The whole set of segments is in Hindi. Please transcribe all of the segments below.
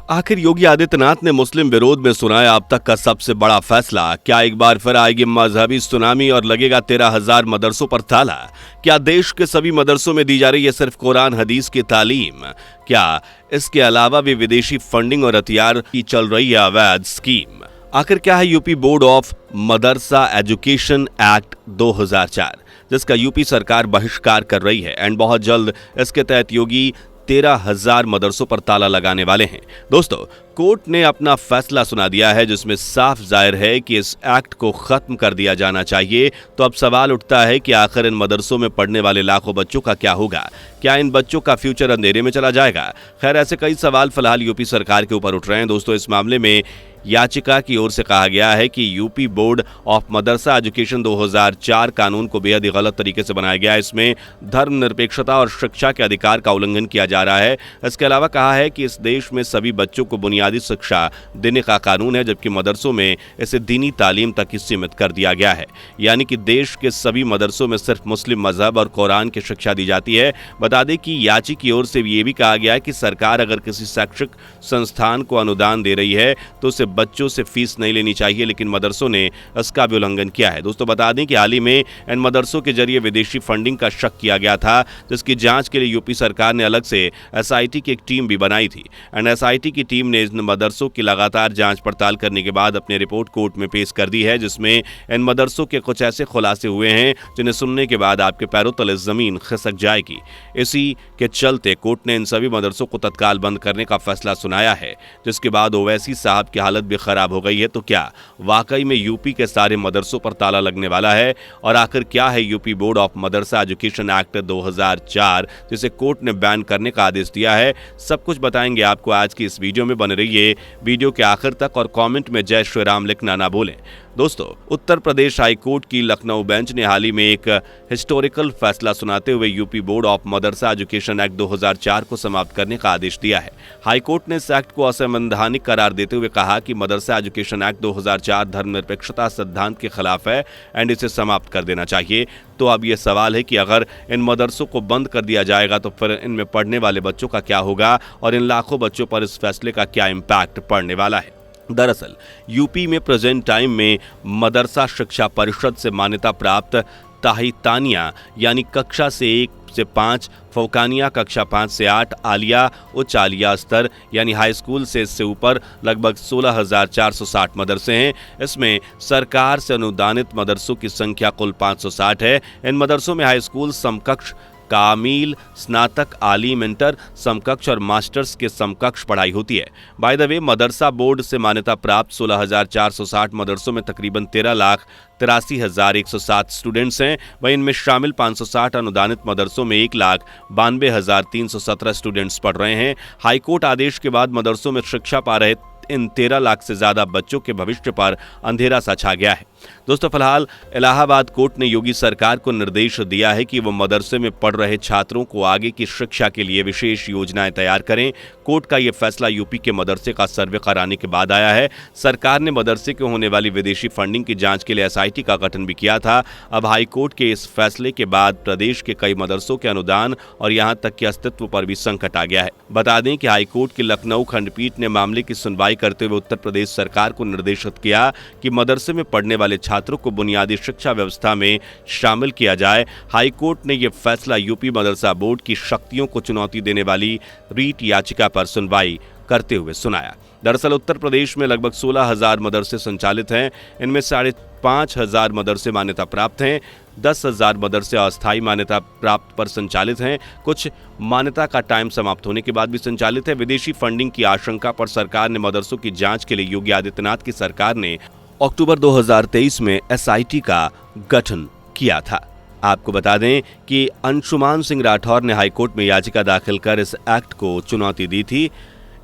आखिर योगी आदित्यनाथ ने मुस्लिम विरोध में सुनाया अब तक का सबसे बड़ा फैसला। क्या एक बार फिर आएगी मजहबी सुनामी और लगेगा 13,000 मदरसों पर ताला? क्या देश के सभी मदरसों में दी जा रही है सिर्फ कुरान हदीस की तालीम? क्या इसके अलावा भी विदेशी फंडिंग और हथियार की चल रही है अवैध स्कीम? आखिर क्या है UP board of Madrasa education act 2004, जिसका यूपी सरकार बहिष्कार कर रही है एंड बहुत जल्द इसके तहत योगी 13,000 मदरसों पर ताला लगाने वाले हैं। दोस्तों, कोर्ट ने अपना फैसला सुना दिया है जिसमें साफ जाहिर है कि इस एक्ट को खत्म कर दिया जाना चाहिए। तो अब सवाल उठता है कि आखिर इन मदरसों में पढ़ने वाले लाखों बच्चों का क्या होगा? क्या इन बच्चों का फ्यूचर अंधेरे में चला जाएगा? खैर, ऐसे कई सवाल फिलहाल यूपी सरकार के ऊपर उठ रहे हैं। दोस्तों, इस मामले में याचिका की ओर से कहा गया है कि UP board of Madrasa education 2004 कानून को बेहद ही गलत तरीके से बनाया गया है। इसमें धर्मनिरपेक्षता और शिक्षा के अधिकार का उल्लंघन किया जा रहा है। इसके अलावा कहा है कि इस देश में सभी बच्चों को बुनियादी शिक्षा देने का कानून है, जबकि मदरसों में इसे दीनी तालीम तक ही सीमित कर दिया गया है। यानी कि देश के सभी मदरसों में सिर्फ मुस्लिम मजहब और कुरान की शिक्षा दी जाती है। बता दें कि याचिका की ओर से ये भी कहा गया है कि सरकार अगर किसी शैक्षिक संस्थान को अनुदान दे रही है तो उसे बच्चों से फीस नहीं लेनी चाहिए, लेकिन मदरसों ने इसका भी उल्लंघन किया है। दोस्तों, बता दें कि हाल ही में इन मदरसों के जरिए विदेशी फंडिंग का शक किया गया था, जिसकी जांच के लिए यूपी सरकार ने अलग से एसआईटी की एक टीम भी बनाई थी एंड एसआईटी की टीम ने इन मदरसों की लगातार जांच पड़ताल करने के बाद अपनी रिपोर्ट कोर्ट में पेश कर दी है, जिसमें इन मदरसों के कुछ ऐसे खुलासे हुए हैं जिन्हें सुनने के बाद आपके पैरों तले जमीन खिसक जाएगी। इसी के चलते कोर्ट ने इन सभी मदरसों को तत्काल बंद करने का फैसला सुनाया है, जिसके बाद ओवैसी साहब की हालत भी खराब हो गई है। तो क्या वाकई में यूपी के सारे मदरसों पर ताला लगने वाला है? और आखिर क्या है UP board of Madrasa education act 2004, जिसे कोर्ट ने बैन करने का आदेश दिया है? सब कुछ बताएंगे आपको आज की इस वीडियो में। बने रहिए वीडियो के आखिर तक और कमेंट में जय श्री राम लिखना ना भूलें। दोस्तों, उत्तर प्रदेश हाई कोर्ट की लखनऊ बेंच ने हाल ही में एक हिस्टोरिकल फैसला सुनाते हुए UP board of Madrasa education act 2004 को समाप्त करने का आदेश दिया है। हाई कोर्ट ने इस एक्ट को असंवैधानिक करार देते हुए कहा कि मदरसा एजुकेशन एक्ट 2004 धर्मनिरपेक्षता सिद्धांत के खिलाफ है एंड इसे समाप्त कर देना चाहिए। तो अब यह सवाल है कि अगर इन मदरसों को बंद कर दिया जाएगा तो फिर इनमें पढ़ने वाले बच्चों का क्या होगा और इन लाखों बच्चों पर इस फैसले का क्या इम्पैक्ट पड़ने वाला है? दरअसल यूपी में प्रेजेंट टाइम में मदरसा शिक्षा परिषद से मान्यता प्राप्त ताहितानिया यानी कक्षा से 1 से 5, फौकानिया कक्षा 5 से 8, आलिया उच्च आलिया स्तर यानी हाई स्कूल से इससे ऊपर लगभग 16,460 मदरसे हैं। इसमें सरकार से अनुदानित मदरसों की संख्या कुल 560 है। इन मदरसों में हाई स्कूल समकक्ष, कामिल, स्नातक, आलिम, इंटर समकक्ष और मास्टर्स के समकक्ष पढ़ाई होती है। By the way, Madrasa board से मान्यता प्राप्त 16,460 मदरसों में तकरीबन 13,83,107 स्टूडेंट्स हैं। वहीं इनमें शामिल 560 अनुदानित मदरसों में 1,92,317 स्टूडेंट्स पढ़ रहे हैं। हाईकोर्ट आदेश के बाद मदरसों में शिक्षा पा रहे इन 13 लाख से ज्यादा बच्चों के भविष्य पर अंधेरा सा छा गया है। दोस्तों, फिलहाल इलाहाबाद कोर्ट ने योगी सरकार को निर्देश दिया है कि वो मदरसे में पढ़ रहे छात्रों को आगे की शिक्षा के लिए विशेष योजनाएं तैयार करें। कोर्ट का यह फैसला यूपी के मदरसे का सर्वे कराने के बाद आया है। सरकार ने मदरसे को होने वाली विदेशी फंडिंग की जांच के लिए एसआईटी का गठन भी किया था। अब हाईकोर्ट के इस फैसले के बाद प्रदेश के कई मदरसों के अनुदान और यहां तक के अस्तित्व पर भी संकट आ गया है। बता दें कि हाईकोर्ट की लखनऊ खंडपीठ ने मामले की सुनवाई करते हुए उत्तर प्रदेश सरकार को निर्देशित किया कि मदरसे में पढ़ने वाले छात्रों को बुनियादी शिक्षा व्यवस्था में शामिल किया जाए। हाईकोर्ट ने यह फैसला यूपी मदरसा बोर्ड की शक्तियों को चुनौती देने वाली रीट याचिका पर सुनवाई करते हुए सुनाया। दरअसल उत्तर प्रदेश में लगभग 16,000 मदरसे संचालित हैं। इनमें 5,500 मदरसे मान्यता प्राप्त हैं। 10,000 मदरसे अस्थायी मान्यता प्राप्त पर संचालित हैं। कुछ मान्यता का टाइम समाप्त होने के बाद भी संचालित है। विदेशी फंडिंग की आशंका पर सरकार ने मदरसों की जांच के लिए योगी आदित्यनाथ की सरकार ने अक्टूबर 2023 में एसआईटी का गठन किया था। आपको बता दें कि अंशुमान सिंह राठौर ने हाईकोर्ट में याचिका दाखिल कर इस एक्ट को चुनौती दी थी।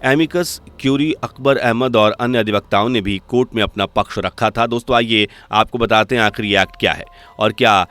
एमिकस क्यूरी, अकबर अहमद और अन्य अधिवक्ताओं ने भी कोर्ट में अपना पक्ष रखा था। दोस्तों, आइए आपको बताते हैं आखिर ये एक्ट क्या है और क्या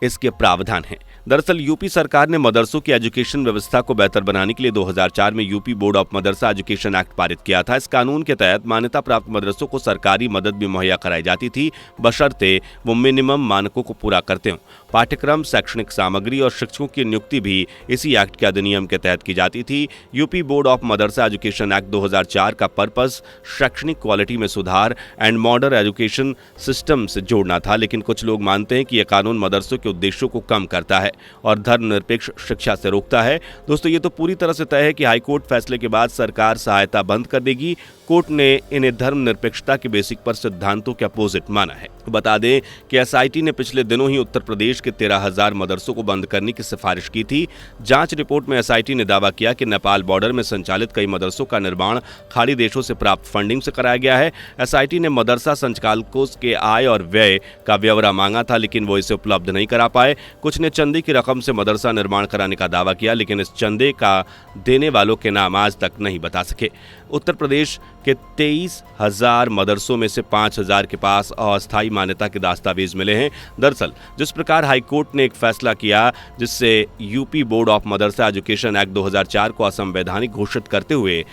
इसके प्रावधान हैं। दरअसल यूपी सरकार ने मदरसों की एजुकेशन व्यवस्था को बेहतर बनाने के लिए 2004 में UP board of Madrasa education act पारित किया था। इस कानून के तहत मान्यता प्राप्त मदरसों को सरकारी मदद भी मुहैया कराई जाती थी, बशर्ते वो मिनिमम मानकों को पूरा करते हों। पाठ्यक्रम, शैक्षणिक सामग्री और शिक्षकों की नियुक्ति भी इसी एक्ट के अधिनियम के तहत की जाती थी। UP board of Madrasa education act 2004 का पर्पस शैक्षणिक क्वालिटी में सुधार एंड मॉडर्न एजुकेशन सिस्टम से जोड़ना था, लेकिन कुछ लोग मानते हैं कि यह कानून मदरसों के उद्देश्यों को कम करता है और धर्मनिरपेक्ष शिक्षा से रोकता है। दोस्तों, ये तो पूरी तरह से तय है कि हाईकोर्ट फैसले के बाद सरकार सहायता बंद कर देगी। कोर्ट ने इन्हें धर्मनिरपेक्षता के बेसिक पर सिद्धांतों के अपोजिट माना है। बता दें कि एसआईटी ने पिछले दिनों ही उत्तर प्रदेश के 13,000 मदरसों को बंद करने की सिफारिश की थी। जांच रिपोर्ट में एसआईटी ने दावा किया कि नेपाल बॉर्डर में संचालित कई मदरसों का निर्माण खाड़ी देशों से प्राप्त फंडिंग से कराया गया है। एसआईटी ने मदरसा संचालकों के आय और व्यय का ब्यौरा मांगा था, लेकिन वो इसे उपलब्ध नहीं करा पाए। कुछ ने चंदे की रकम से मदरसा निर्माण कराने का दावा किया, लेकिन इस चंदे का देने वालों के नाम आज तक नहीं बता सके। उत्तर प्रदेश के 23,000 मदरसों में से 5,000 के पास अस्थायी मान्यता के दस्तावेज मिले हैं। दरअसल जिस प्रकार हाईकोर्ट ने एक फैसला किया जिससे UP board of Madrasa education act 2004 को असंवैधानिक घोषित करते हुए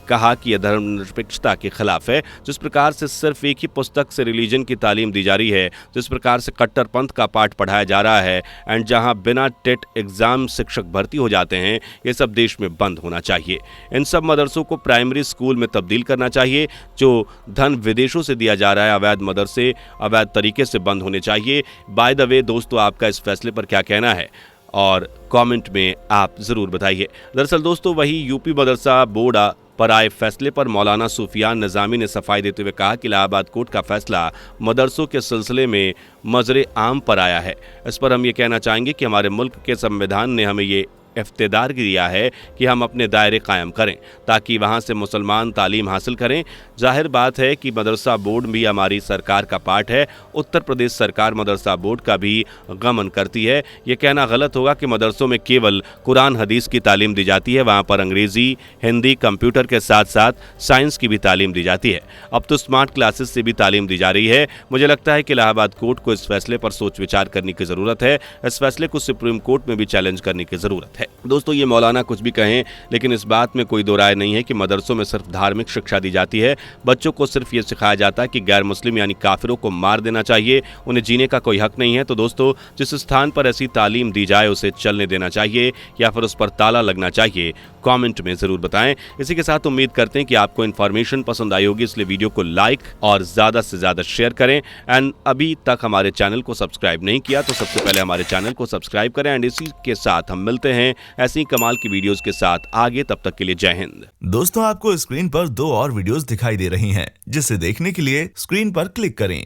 कहा कि यह धर्मनिरपेक्षता के खिलाफ है, जिस प्रकार से सिर्फ एक ही पुस्तक से रिलीजन की तालीम दी जा रही है, जिस प्रकार से कट्टरपंथ का पाठ पढ़ाया जा रहा है एंड जहां बिना टेट एग्जाम शिक्षक भर्ती हो जाते हैं, ये सब देश में बंद होना चाहिए। इन सब मदरसों को प्राइमरी स्कूल में तब्दील करना चाहिए। जो धन विदेशों से दिया जा रहा है, अवैध मदरसे अवैध तरीके से बंद होने चाहिए। बाय द वे दोस्तों, आपका इस फैसले पर क्या कहना है और कमेंट में आप जरूर बताइए। दरअसल दोस्तों, वही यूपी मदरसा बोर्ड पर आए फैसले पर मौलाना सुफियान निजामी ने सफाई देते हुए कहा कि इलाहाबाद कोर्ट का फैसला मदरसों के सिलसिले में मजरे आम पर आया है। इस पर हम ये कहना चाहेंगे कि हमारे मुल्क के संविधान ने हमें ये इख्तियार दिया है कि हम अपने दायरे कायम करें ताकि वहां से मुसलमान तालीम हासिल करें। जाहिर बात है कि मदरसा बोर्ड भी हमारी सरकार का पार्ट है। उत्तर प्रदेश सरकार मदरसा बोर्ड का भी गमन करती है। ये कहना गलत होगा कि मदरसों में केवल कुरान हदीस की तालीम दी जाती है। वहाँ पर अंग्रेज़ी, हिंदी, कंप्यूटर के साथ साथ साइंस की भी तालीम दी जाती है। अब तो स्मार्ट क्लासेस से भी तालीम दी जा रही है। मुझे लगता है कि इलाहाबाद कोर्ट को इस फैसले पर सोच विचार करने की ज़रूरत है। इस फैसले को सुप्रीम कोर्ट में भी चैलेंज करने की ज़रूरत है। दोस्तों, ये मौलाना कुछ भी कहें, लेकिन इस बात में कोई दो राय नहीं है कि मदरसों में सिर्फ धार्मिक शिक्षा दी जाती है। बच्चों को सिर्फ ये सिखाया जाता है कि गैर मुस्लिम यानी काफिरों को मार देना चाहिए, उन्हें जीने का कोई हक नहीं है। तो दोस्तों, जिस स्थान पर ऐसी तालीम दी जाए उसे चलने देना चाहिए या फिर उस पर ताला लगना चाहिए। कमेंट में जरूर बताएं। इसी के साथ उम्मीद करते हैं कि आपको इन्फॉर्मेशन पसंद आई होगी, इसलिए वीडियो को लाइक और ज्यादा से ज्यादा शेयर करें। एंड अभी तक हमारे चैनल को सब्सक्राइब नहीं किया तो सबसे पहले हमारे चैनल को सब्सक्राइब करें। एंड इसी के साथ हम मिलते हैं ऐसी कमाल की वीडियोस के साथ आगे। तब तक के लिए जय हिंद। दोस्तों, आपको स्क्रीन पर 2 और वीडियोस दिखाई दे रही हैं, जिसे देखने के लिए स्क्रीन पर क्लिक करें।